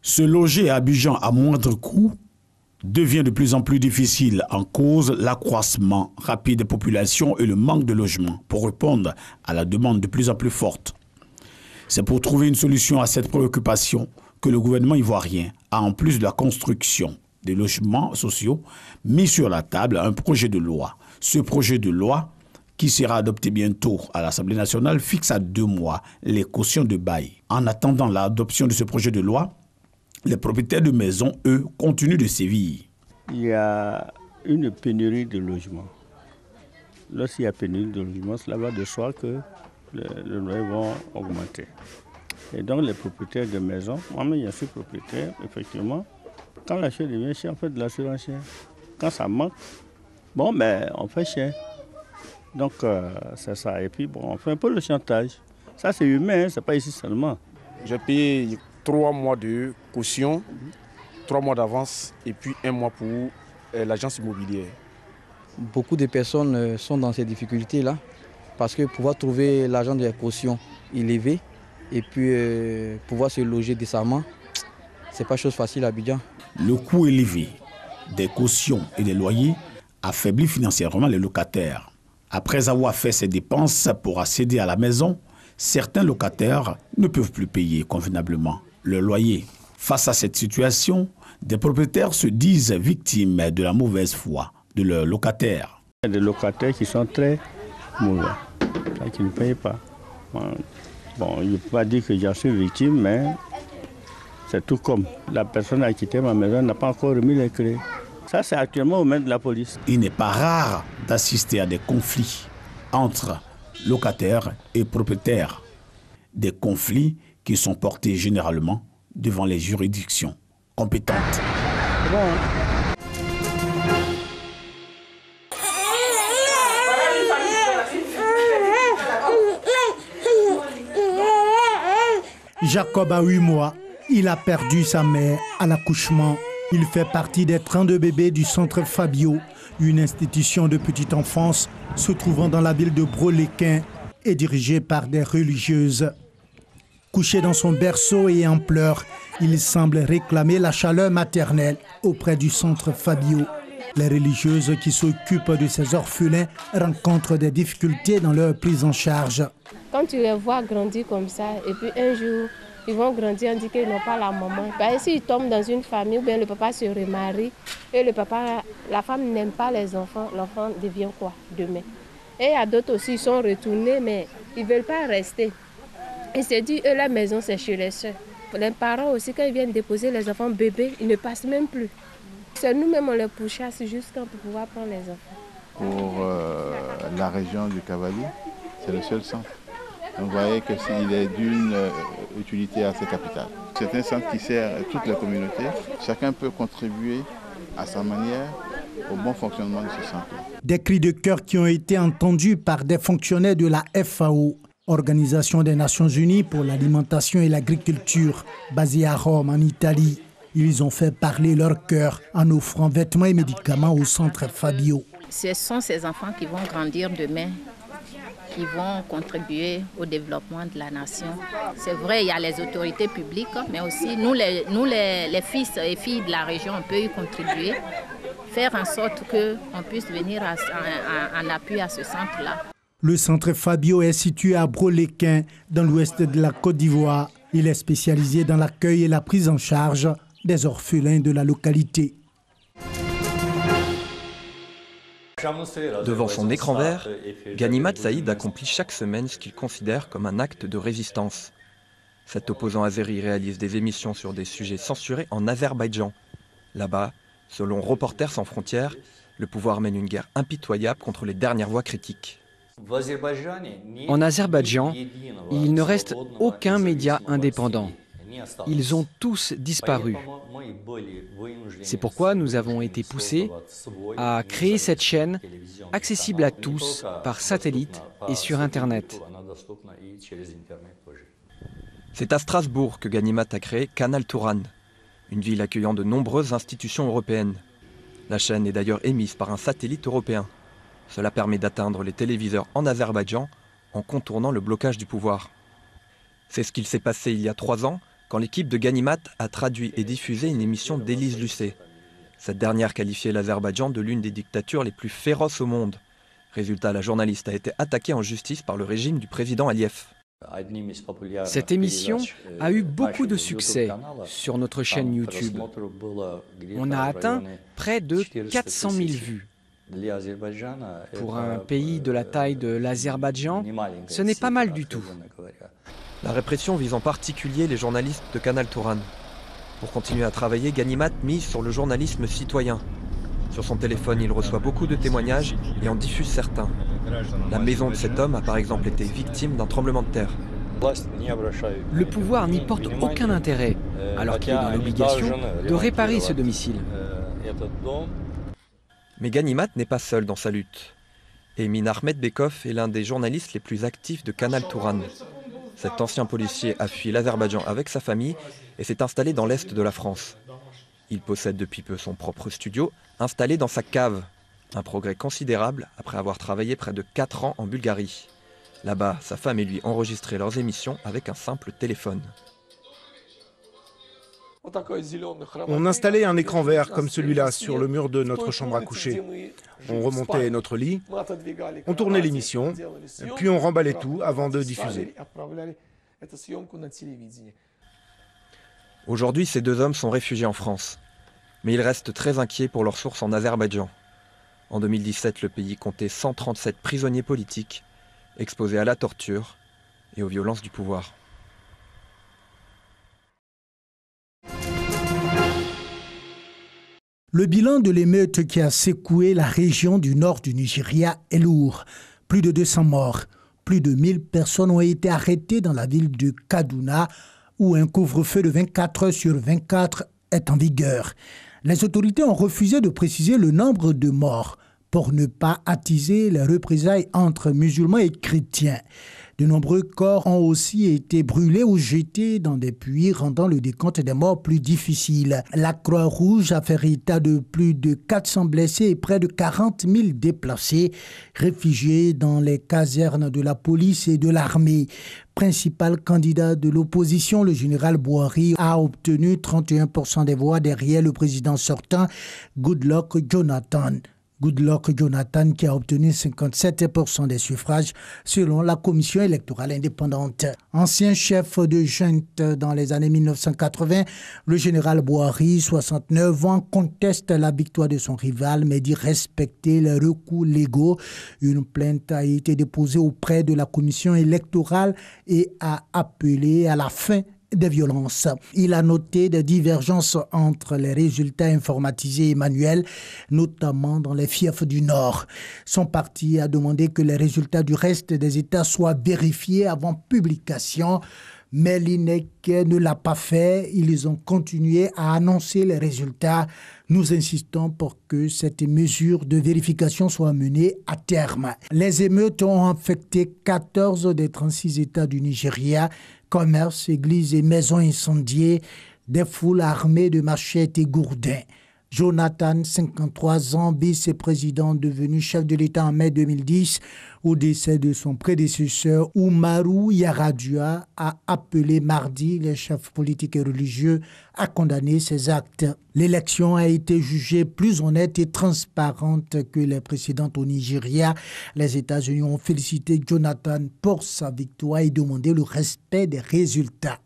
Se loger à Abidjan à moindre coût devient de plus en plus difficile en cause l'accroissement rapide des populations et le manque de logements pour répondre à la demande de plus en plus forte. C'est pour trouver une solution à cette préoccupation que le gouvernement ivoirien a, en plus de la construction des logements sociaux, mis sur la table un projet de loi. Ce projet de loi, qui sera adopté bientôt à l'Assemblée nationale, fixe à 2 mois les cautions de bail. En attendant l'adoption de ce projet de loi, les propriétaires de maisons, eux, continuent de sévir. Il y a une pénurie de logements. Lorsqu'il y a pénurie de logements, cela va de soi que les loyers vont augmenter. Et donc les propriétaires de maisons, moi-même je suis propriétaire, effectivement, quand la chose devient chère, on fait de la surenchère. Quand ça manque, bon, ben, on fait cher. Donc c'est ça. Et puis bon, on fait un peu le chantage. Ça c'est humain, c'est pas ici seulement. J'ai payé 3 mois de caution, 3 mois d'avance et puis 1 mois pour l'agence immobilière. Beaucoup de personnes sont dans ces difficultés-là parce que pouvoir trouver l'argent de la caution élevé et puis pouvoir se loger décemment, c'est pas chose facile à Abidjan. Le coût élevé des cautions et des loyers affaiblit financièrement les locataires. Après avoir fait ses dépenses pour accéder à la maison, certains locataires ne peuvent plus payer convenablement le loyer. Face à cette situation, des propriétaires se disent victimes de la mauvaise foi de leurs locataires. Il y a des locataires qui sont très mauvais, qui ne payent pas. Bon, je ne peux pas dire que j'en suis victime, mais c'est tout comme la personne a quitté ma maison, n'a pas encore remis les clés. Ça, c'est actuellement aux mains de la police. Il n'est pas rare d'assister à des conflits entre locataires et propriétaires. Des conflits qui sont portés généralement devant les juridictions compétentes. C'est bon, hein? Jacob a 8 mois. Il a perdu sa mère à l'accouchement. Il fait partie des 32 bébés du centre Fabio, une institution de petite enfance se trouvant dans la ville de Broléquin et dirigée par des religieuses. Couché dans son berceau et en pleurs, il semble réclamer la chaleur maternelle auprès du centre Fabio. Les religieuses qui s'occupent de ces orphelins rencontrent des difficultés dans leur prise en charge. Quand tu les vois grandir comme ça, et puis un jour, ils vont grandir, on dit qu'ils n'ont pas la maman. S'ils tombent dans une famille, ou bien le papa se remarie, et la femme n'aime pas les enfants, l'enfant devient quoi demain? Et il y a d'autres aussi, ils sont retournés, mais ils ne veulent pas rester. Ils se disent, eux, la maison, c'est chez les soeurs. Les parents aussi, quand ils viennent déposer les enfants bébés, ils ne passent même plus. C'est nous-mêmes, on les pourchasse jusqu'à pour pouvoir prendre les enfants. Pour la région du Cavalier, c'est le seul centre. Donc vous voyez qu'il est d'une utilité assez capitale. C'est un centre qui sert toute la communauté. Chacun peut contribuer à sa manière au bon fonctionnement de ce centre. Des cris de cœur qui ont été entendus par des fonctionnaires de la FAO, Organisation des Nations Unies pour l'alimentation et l'agriculture, basée à Rome, en Italie. Ils ont fait parler leur cœur en offrant vêtements et médicaments au centre Fabio. Ce sont ces enfants qui vont grandir demain, qui vont contribuer au développement de la nation. C'est vrai, il y a les autorités publiques, mais aussi nous les fils et filles de la région, on peut y contribuer, faire en sorte qu'on puisse venir en appui à ce centre-là. Le centre Fabio est situé à Broléquin, dans l'ouest de la Côte d'Ivoire. Il est spécialisé dans l'accueil et la prise en charge des orphelins de la localité. Devant son écran vert, Ganimat Saïd accomplit chaque semaine ce qu'il considère comme un acte de résistance. Cet opposant azéri réalise des émissions sur des sujets censurés en Azerbaïdjan. Là-bas, selon Reporters sans frontières, le pouvoir mène une guerre impitoyable contre les dernières voix critiques. En Azerbaïdjan, il ne reste aucun média indépendant. Ils ont tous disparu. C'est pourquoi nous avons été poussés à créer cette chaîne accessible à tous par satellite et sur Internet. C'est à Strasbourg que Ganimat a créé Canal Touran, une ville accueillant de nombreuses institutions européennes. La chaîne est d'ailleurs émise par un satellite européen. Cela permet d'atteindre les téléviseurs en Azerbaïdjan en contournant le blocage du pouvoir. C'est ce qu'il s'est passé il y a 3 ans, quand l'équipe de Ganimat a traduit et diffusé une émission d'Élise Lucet. Cette dernière qualifiait l'Azerbaïdjan de l'une des dictatures les plus féroces au monde. Résultat, la journaliste a été attaquée en justice par le régime du président Aliyev. Cette émission a eu beaucoup de succès sur notre chaîne YouTube. On a atteint près de 400 000 vues. Pour un pays de la taille de l'Azerbaïdjan, ce n'est pas mal du tout. La répression vise en particulier les journalistes de Canal Touran. Pour continuer à travailler, Ganimat mise sur le journalisme citoyen. Sur son téléphone, il reçoit beaucoup de témoignages et en diffuse certains. La maison de cet homme a par exemple été victime d'un tremblement de terre. Le pouvoir n'y porte aucun intérêt, alors qu'il est dans l'obligation de réparer ce domicile. Mais Ganimat n'est pas seul dans sa lutte. Emin Ahmedbekov est l'un des journalistes les plus actifs de Canal Touran. Cet ancien policier a fui l'Azerbaïdjan avec sa famille et s'est installé dans l'est de la France. Il possède depuis peu son propre studio, installé dans sa cave. Un progrès considérable après avoir travaillé près de 4 ans en Bulgarie. Là-bas, sa femme et lui enregistraient leurs émissions avec un simple téléphone. On installait un écran vert comme celui-là sur le mur de notre chambre à coucher. On remontait notre lit, on tournait l'émission, puis on remballait tout avant de diffuser. Aujourd'hui, ces deux hommes sont réfugiés en France. Mais ils restent très inquiets pour leurs sources en Azerbaïdjan. En 2017, le pays comptait 137 prisonniers politiques, exposés à la torture et aux violences du pouvoir. Le bilan de l'émeute qui a secoué la région du nord du Nigeria est lourd. Plus de 200 morts, plus de 1000 personnes ont été arrêtées dans la ville de Kaduna, où un couvre-feu de 24 heures sur 24 est en vigueur. Les autorités ont refusé de préciser le nombre de morts pour ne pas attiser les représailles entre musulmans et chrétiens. De nombreux corps ont aussi été brûlés ou jetés dans des puits, rendant le décompte des morts plus difficile. La Croix-Rouge a fait état de plus de 400 blessés et près de 40 000 déplacés, réfugiés dans les casernes de la police et de l'armée. Principal candidat de l'opposition, le général Buhari a obtenu 31% des voix derrière le président sortant, Goodluck Jonathan. Goodluck Jonathan qui a obtenu 57% des suffrages selon la commission électorale indépendante. Ancien chef de junte dans les années 1980, le général Buhari, 69 ans, conteste la victoire de son rival mais dit respecter les recours légaux. Une plainte a été déposée auprès de la commission électorale et a appelé à la fin des violences. Il a noté des divergences entre les résultats informatisés et manuels, notamment dans les fiefs du Nord. Son parti a demandé que les résultats du reste des États soient vérifiés avant publication, mais l'INEC ne l'a pas fait. Ils ont continué à annoncer les résultats. Nous insistons pour que cette mesure de vérification soit menée à terme. Les émeutes ont affecté 14 des 36 États du Nigeria. Commerces, églises et maisons incendiées, des foules armées de machettes et gourdins. Jonathan, 53 ans, vice-président devenu chef de l'État en mai 2010, au décès de son prédécesseur Umaru Yar'Adua, a appelé mardi les chefs politiques et religieux à condamner ces actes. L'élection a été jugée plus honnête et transparente que les précédentes au Nigeria. Les États-Unis ont félicité Jonathan pour sa victoire et demandé le respect des résultats.